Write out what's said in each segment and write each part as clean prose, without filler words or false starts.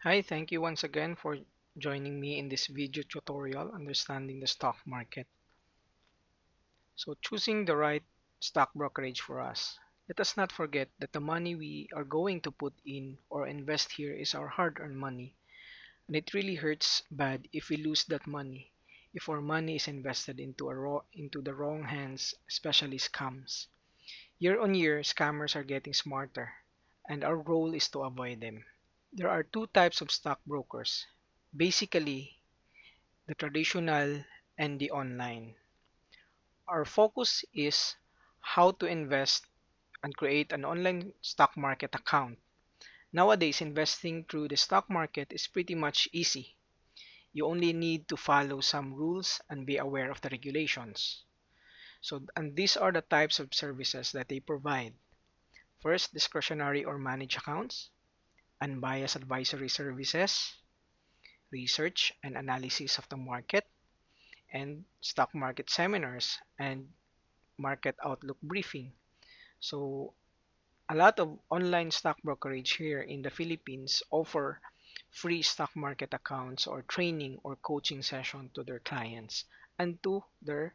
Hi, thank you once again for joining me in this video tutorial, Understanding the Stock Market. So choosing the right stock brokerage for us. Let us not forget that the money we are going to put in or invest here is our hard-earned money. And it really hurts bad if we lose that money, if our money is invested into the wrong hands, especially scams. Year on year, scammers are getting smarter, and our role is to avoid them. There are two types of stockbrokers. Basically, the traditional and the online. Our focus is how to invest and create an online stock market account. Nowadays, investing through the stock market is pretty much easy. You only need to follow some rules and be aware of the regulations. And these are the types of services that they provide. First, discretionary or managed accounts, unbiased advisory services, research and analysis of the market, and stock market seminars and market outlook briefing. So a lot of online stock brokerage here in the Philippines offer free stock market accounts or training or coaching session to their clients and to their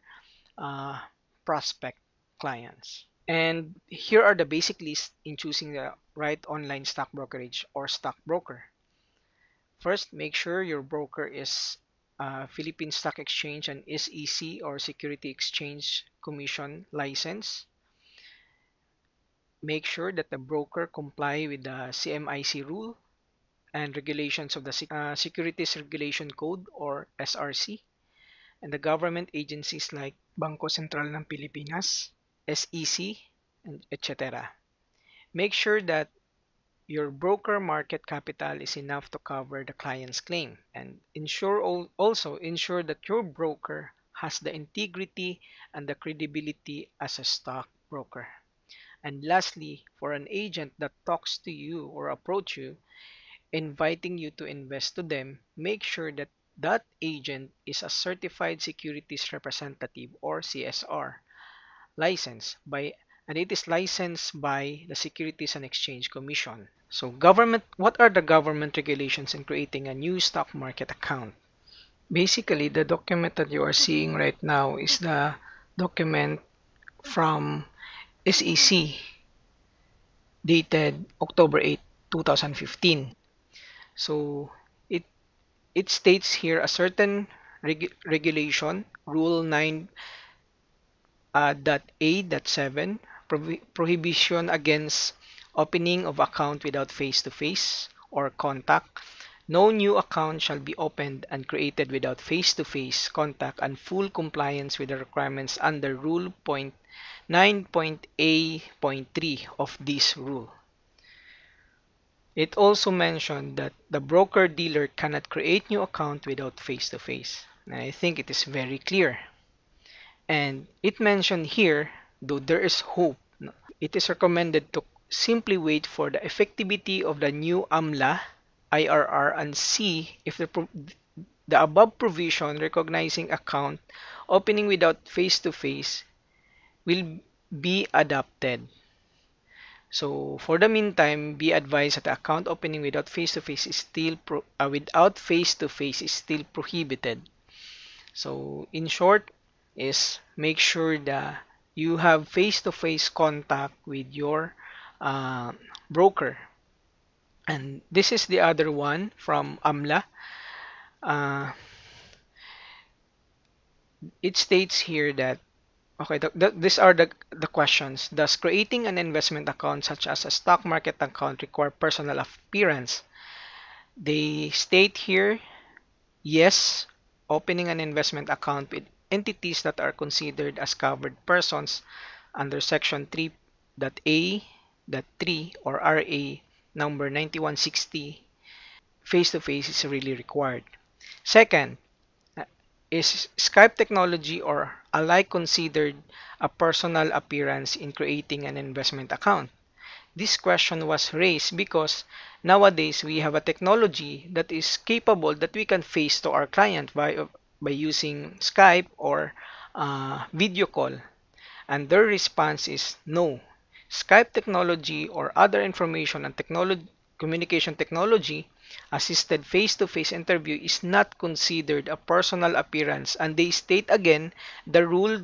uh, prospect clients. And here are the basic lists in choosing the right online stock brokerage or stockbroker. First, make sure your broker is Philippine Stock Exchange and SEC or Security Exchange Commission license. Make sure that the broker comply with the CMIC rule and regulations of the Securities Regulation Code or SRC and the government agencies like Bangko Sentral ng Pilipinas, SEC, and etc. Make sure that your broker market capital is enough to cover the client's claim, and also ensure that your broker has the integrity and the credibility as a stockbroker. And lastly, for an agent that talks to you or approach you inviting you to invest to them, make sure that that agent is a certified securities representative or CSR license by and it is licensed by the Securities and Exchange Commission. So what are the government regulations in creating a new stock market account? Basically, the document that you are seeing right now is the document from SEC dated October 8, 2015. So it it states here a certain regulation, Rule 9 .A.7, prohibition against opening of account without face-to-face or contact. No new account shall be opened and created without face-to-face contact and full compliance with the requirements under Rule 9.A.3 of this rule. It also mentioned that the broker-dealer cannot create new account without face-to-face. And I think it is very clear. And it mentioned here, though there is hope, it is recommended to simply wait for the effectivity of the new AMLA, IRR, and see if the above provision recognizing account opening without face-to-face will be adopted. So for the meantime, be advised that the account opening without face-to-face is still prohibited. So in short, is make sure that you have face-to-face contact with your uh, broker. And this is the other one from AMLA. Uh, it states here that okay, these are the questions. Does creating an investment account such as a stock market account require personal appearance? They state here, yes, opening an investment account with entities that are considered as covered persons under Section 3.A.3 or RA number 9160, face-to-face is really required. Second, is Skype technology or alike considered a personal appearance in creating an investment account? This question was raised because nowadays we have a technology that is capable that we can face to our client by using Skype or video call. And their response is no. Skype technology or other information and communication technology, assisted face-to-face interview is not considered a personal appearance, and they state again the rule,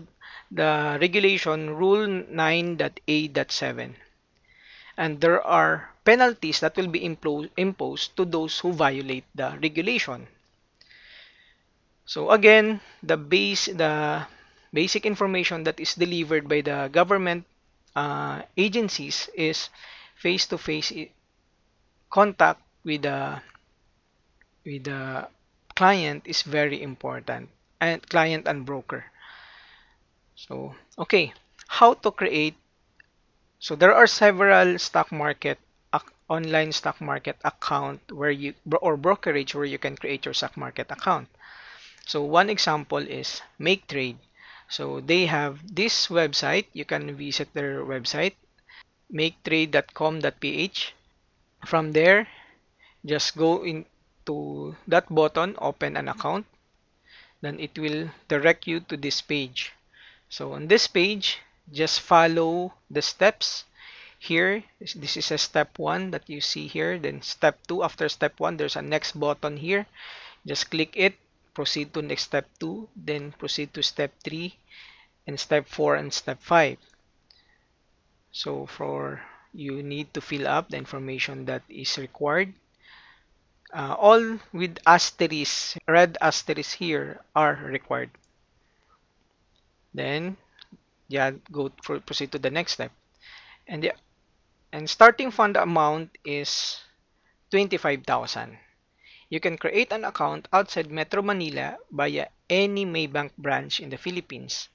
the regulation rule 9.A.7, and there are penalties that will be imposed to those who violate the regulation. So again, the basic information that is delivered by the government agencies is face-to-face contact with the client is very important, and client and broker. So okay, how to create. So there are several stock market online stock market account where you or brokerage where you can create your stock market account. So one example is MakeTrade. So they have this website. You can visit their website, maketrade.com.ph. From there, just go into that button, open an account. Then it will direct you to this page. So on this page, just follow the steps. Here, this is a step 1 that you see here. Then step 2, after step 1, there's a next button here. Just click it, proceed to next step 2, then proceed to step 3, and step 4 and step 5. So for you need to fill up the information that is required. All with asterisk, red asterisk here are required. Then yeah, proceed to the next step. And the starting fund amount is 25,000. You can create an account outside Metro Manila via any Maybank branch in the Philippines.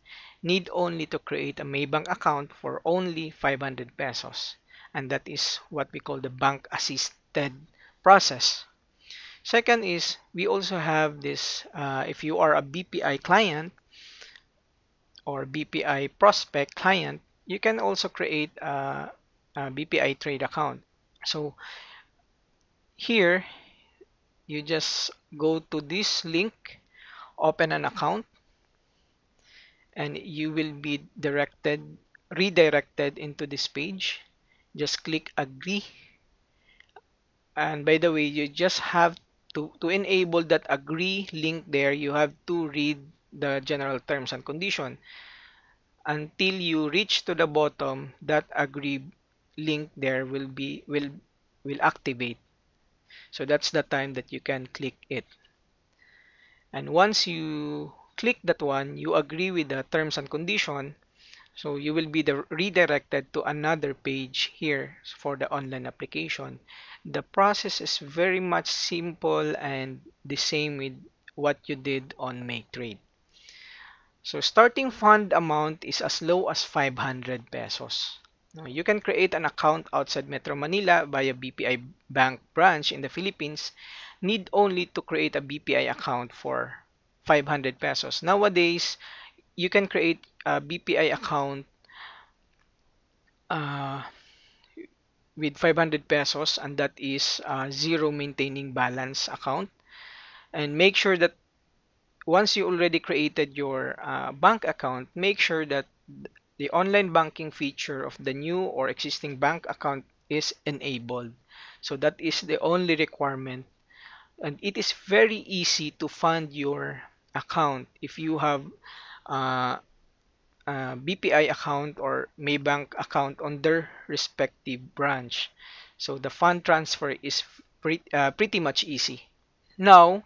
Need only to create a Maybank account for only 500 pesos. And that is what we call the bank assisted process. Second is we also have this, if you are a BPI client or BPI prospect client, you can also create a BPI trade account. So here, you just go to this link, open an account, and you will be redirected into this page. Just click agree. And by the way, you just have to enable that agree link there, you have to read the general terms and condition. Until you reach to the bottom, that agree link there will activate. So that's the time that you can click it. And once you click that one, you agree with the terms and condition. So you will be redirected to another page here for the online application. The process is very much simple and the same with what you did on MakeTrade. So starting fund amount is as low as 500 pesos. Now, you can create an account outside Metro Manila via BPI Bank branch in the Philippines. Need only to create a BPI account for 500 pesos. Nowadays, you can create a BPI account uh, with 500 pesos, and that is zero maintaining balance account. And make sure that once you already created your bank account, make sure that the online banking feature of the new or existing bank account is enabled. So that is the only requirement. And it is very easy to fund your account if you have uh, BPI account or Maybank account on their respective branch. So the fund transfer is pretty much easy. Now,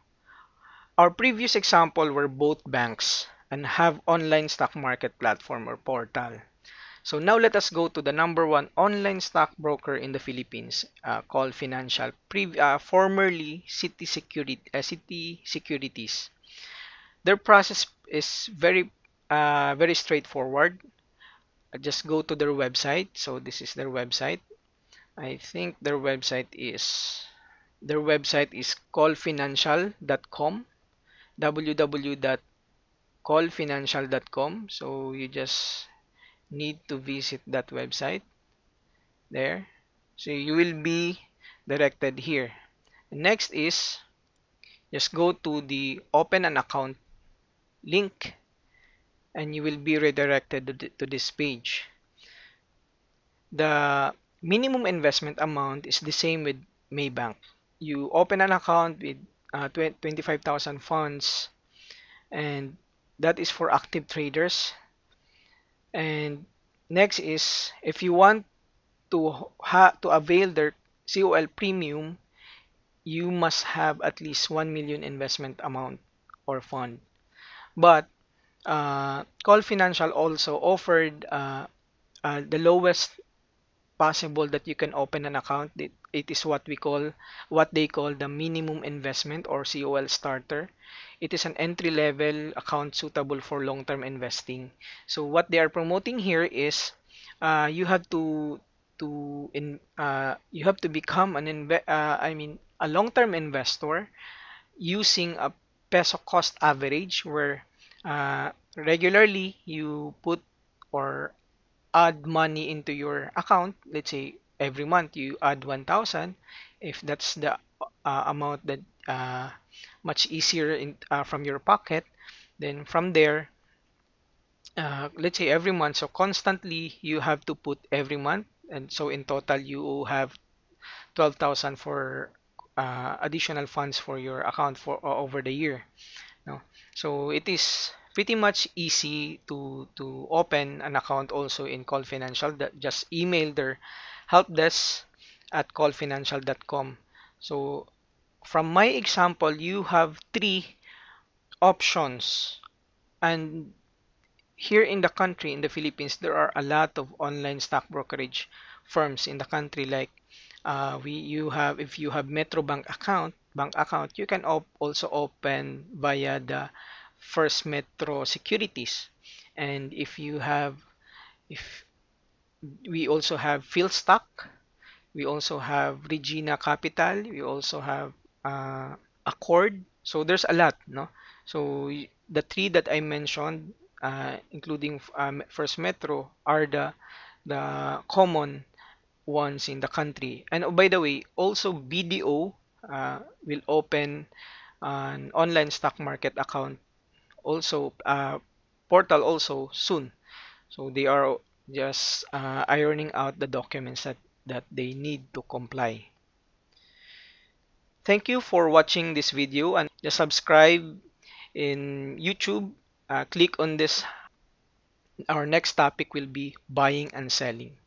our previous example were both banks and have online stock market platform or portal. So now let us go to the number one online stockbroker in the Philippines, called Financial, formerly City Securities. Their process is very straightforward. Just go to their website. So this is their website. I think their website is callfinancial.com, www.callfinancial.com. So you just need to visit that website there. So you will be directed here. Next is just go to the open an account link and you will be redirected to this page. The minimum investment amount is the same with Maybank. You open an account with 25,000 funds, and that is for active traders. And next is if you want to avail their COL premium, you must have at least 1 million investment amount or fund. But Call Financial also offered the lowest possible that you can open an account. It is what they call the minimum investment or COL starter. It is an entry level account suitable for long term investing. So what they are promoting here is you have you have to become a long term investor using a peso cost average where regularly you put or add money into your account. Let's say every month you add 1,000. If that's the amount that much easier from your pocket, then from there, let's say every month, so constantly you have to put every month, and so in total you have 12,000 for additional funds for your account for over the year. No? So it is pretty much easy to open an account also in Call Financial. That just email their help desk at callfinancial.com. So from my example, you have three options. And here in the country, in the Philippines, there are a lot of online stock brokerage firms in the country. Like you have, if you have bank account, you can also open via the First Metro Securities. And if we also have Philstock, we also have Regina Capital, we also have Accord. So there's a lot, no? So the three that I mentioned, including First Metro, are the common ones in the country. And oh, by the way, also BDO will open an online stock market account also portal also soon. So they are just ironing out the documents that they need to comply. Thank you for watching this video, and just subscribe in YouTube. Click on this. Our next topic will be buying and selling.